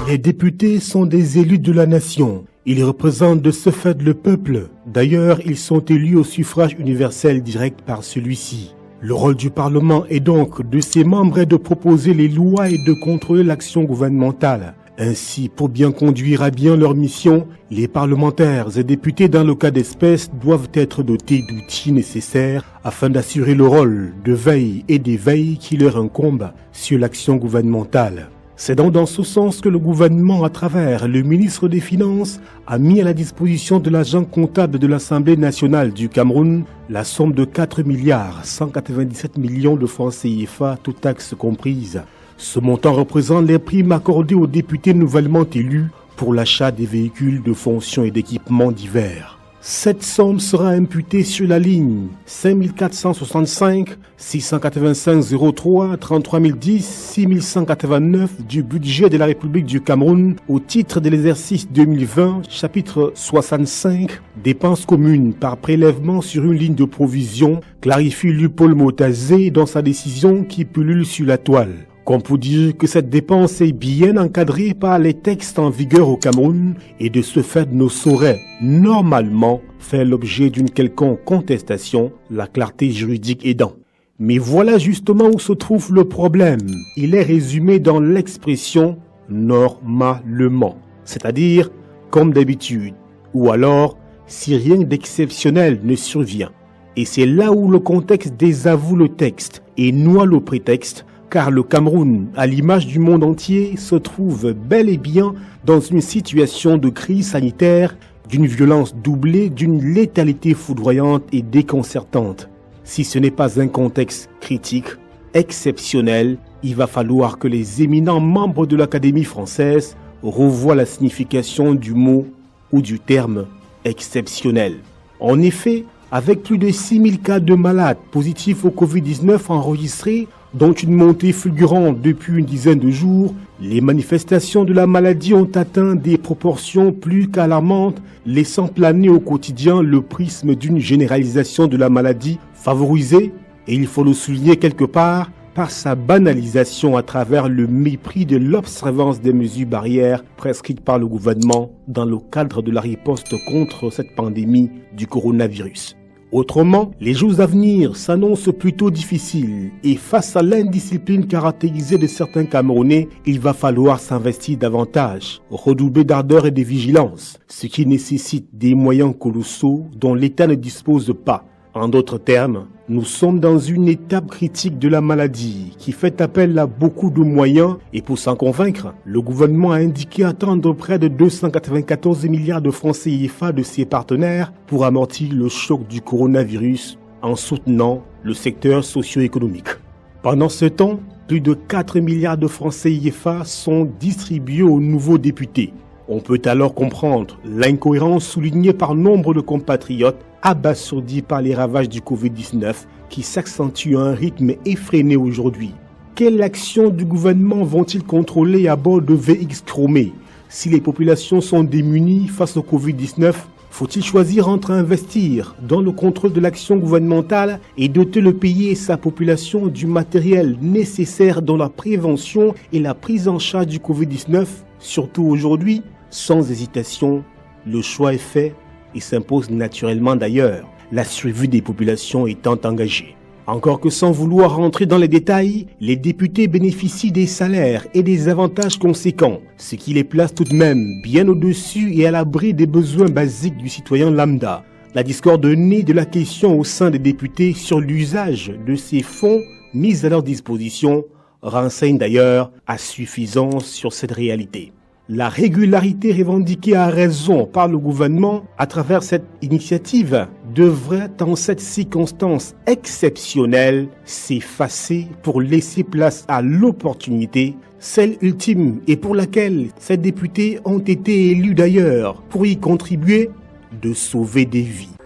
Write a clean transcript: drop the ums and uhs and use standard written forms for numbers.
Les députés sont des élus de la nation. Ils représentent de ce fait le peuple. D'ailleurs, ils sont élus au suffrage universel direct par celui-ci. Le rôle du Parlement est donc de ses membres est de proposer les lois et de contrôler l'action gouvernementale. Ainsi, pour bien conduire à bien leur mission, les parlementaires et députés dans le cas d'espèce doivent être dotés d'outils nécessaires afin d'assurer le rôle de veille et d'éveil qui leur incombe sur l'action gouvernementale. C'est donc dans ce sens que le gouvernement, à travers le ministre des Finances, a mis à la disposition de l'agent comptable de l'Assemblée nationale du Cameroun la somme de 4 milliards 197 millions de francs CFA, toutes taxes comprises. Ce montant représente les primes accordées aux députés nouvellement élus pour l'achat des véhicules de fonction et d'équipements divers. Cette somme sera imputée sur la ligne 5465 685 03 33 010 6189 du budget de la République du Cameroun au titre de l'exercice 2020, chapitre 65, dépenses communes par prélèvement sur une ligne de provision, clarifie Paul Motazé dans sa décision qui pullule sur la toile. Comme pour dire que cette dépense est bien encadrée par les textes en vigueur au Cameroun et de ce fait ne saurait normalement faire l'objet d'une quelconque contestation, la clarté juridique aidant. Mais voilà justement où se trouve le problème. Il est résumé dans l'expression « normalement », c'est-à-dire comme d'habitude, ou alors si rien d'exceptionnel ne survient. Et c'est là où le contexte désavoue le texte et noie le prétexte, car le Cameroun, à l'image du monde entier, se trouve bel et bien dans une situation de crise sanitaire, d'une violence doublée, d'une létalité foudroyante et déconcertante. Si ce n'est pas un contexte critique, exceptionnel, il va falloir que les éminents membres de l'Académie française revoient la signification du mot ou du terme exceptionnel. En effet, avec plus de 6000 cas de malades positifs au Covid-19 enregistrés, dont une montée fulgurante depuis une dizaine de jours, les manifestations de la maladie ont atteint des proportions plus qu'alarmantes, laissant planer au quotidien le prisme d'une généralisation de la maladie favorisée, et il faut le souligner quelque part, par sa banalisation à travers le mépris de l'observance des mesures barrières prescrites par le gouvernement dans le cadre de la riposte contre cette pandémie du coronavirus. Autrement, les jours à venir s'annoncent plutôt difficiles et face à l'indiscipline caractérisée de certains Camerounais, il va falloir s'investir davantage, redoubler d'ardeur et de vigilance, ce qui nécessite des moyens colossaux dont l'État ne dispose pas. En d'autres termes, nous sommes dans une étape critique de la maladie qui fait appel à beaucoup de moyens et pour s'en convaincre, le gouvernement a indiqué attendre près de 294 milliards de francs CFA de ses partenaires pour amortir le choc du coronavirus en soutenant le secteur socio-économique. Pendant ce temps, plus de 4 milliards de francs CFA sont distribués aux nouveaux députés. On peut alors comprendre l'incohérence soulignée par nombre de compatriotes abasourdis par les ravages du Covid-19 qui s'accentuent à un rythme effréné aujourd'hui. Quelle action du gouvernement vont-ils contrôler à bord de VX chromés? Si les populations sont démunies face au Covid-19, faut-il choisir entre investir dans le contrôle de l'action gouvernementale et doter le pays et sa population du matériel nécessaire dans la prévention et la prise en charge du Covid-19? Surtout aujourd'hui, sans hésitation, le choix est fait et s'impose naturellement d'ailleurs, la survie des populations étant engagée. Encore que sans vouloir rentrer dans les détails, les députés bénéficient des salaires et des avantages conséquents, ce qui les place tout de même bien au-dessus et à l'abri des besoins basiques du citoyen lambda. La discorde née de la question au sein des députés sur l'usage de ces fonds mis à leur disposition renseigne d'ailleurs à suffisance sur cette réalité. La régularité revendiquée à raison par le gouvernement à travers cette initiative devrait en cette circonstance exceptionnelle s'effacer pour laisser place à l'opportunité, celle ultime et pour laquelle ces députés ont été élus d'ailleurs pour y contribuer, de sauver des vies.